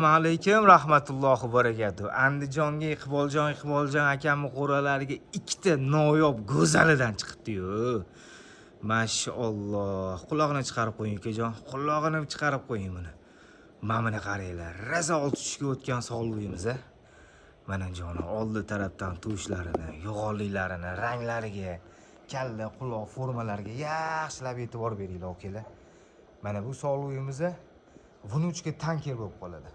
Assalomu alaykum rahmatullohi va barakatuh. Andijonga Iqboljon akamning qo'ralariga ikkita noyob go'zalidan chiqibdi-yu. Mashalloh. Quloqni chiqarib qo'ying akajon. Quloqni chiqarib qo'ying buni. Mana qaranglar. Raza oltishga o'tgan sog'lig'imiz a. Mana joni oldi tarafdan tushlarini, yo'g'onliklarini, ranglariga, kalla, quloq formalariga yaxshilab e'tibor beringlar akalar. Mana bu sog'lig'imiz vunuchka tanker bo'lib qoladi.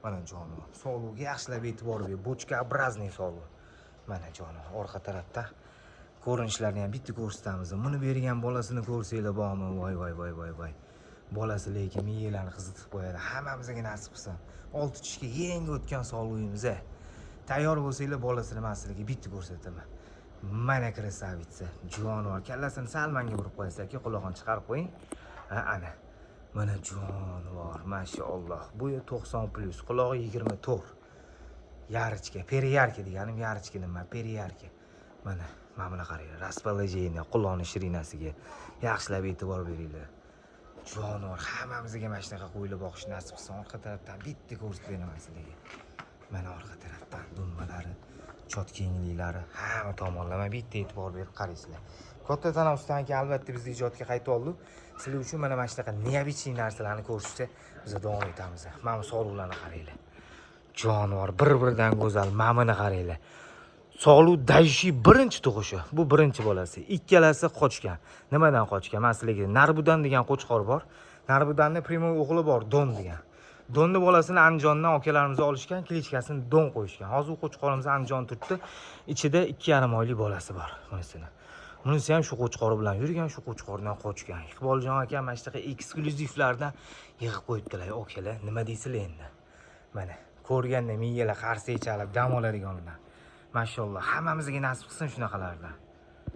Mana joni, sog'lig'iga yaxshilab e'tibor bering. Bochka obrazniy sog'liq. Mana joni, orqa tarafda ko'rinishlarni ham bitta ko'rsatamiz. Buni bergan bolasini ko'rsanglar bormi? Voy. Bolasi lekin miyalarni qizitib qo'yadi. Hammamizga nasib qilsa. 6 tishga yangi o'tgan sog'lig'imiz. Tayyor bo'lsanglar bolasini maslagiga bitta ko'rsataman. Mana krasavitsa, jonivor. Kallasini sal menga burib qo'yasiz aka, quloqni chiqarib qo'ying. Ana. Mana jonivor, mashalloh. Bo'yi 90+, qulog'i 24. Yarichka, periyarka deganim, yarichka nima? Periyarka. Mana buni qaranglar. Расположение, quloqning shirinasiga yaxshilab e'tibor beringlar. Jonivor, hammamizga mana shunaqa qo'yilib boqish nasib qilsin. Orqa tarafdan bitta ko'rsatib beraman sizlarga. Mana orqa tarafdan dumbalari, chot kengliklari, hamma tomonlama bitta e'tibor berib qaraysizlar. Katta tanaffusdan keyin albatta biz ijodga qaytib oldik. Sizlar uchun mana shunaqa neobichniy narsalarni ko'rishsa, biz davom etamiz. Mana sog'liqlarni qaranglar. Jonivor, bir-biridan go'zal, mamini qaranglar. Sog'liq dayishi birinchi tug'ishi. Bu birinchi bolasi. Ikkalasi qochgan. Nimadan qochgan? Masalan, Narbudan degan qo'chqor bor. Narbudanning primoy o'g'li bor, Don degan. Donni bolasini Andijondan akalarimiz olishgan, klichkasini Don qo'yishgan. Hozir u qo'chqorimiz Andijon turibdi. Ichida 2,5 oylik bolasi bor bunisini. Bunisi ham shu qo'chqor bilan yurgan, shu qo'chqordan qochgan. Iqboljon aka mana shunaqa eksklyuzivlardan yig'ib qo'yibdilar, okalar. Nima deysizlar endi? Mana ko'rganda miyalar qarsak chalib dam oladiganidan. Mashalloh, hammamizga nasib qilsin shunaqalardan.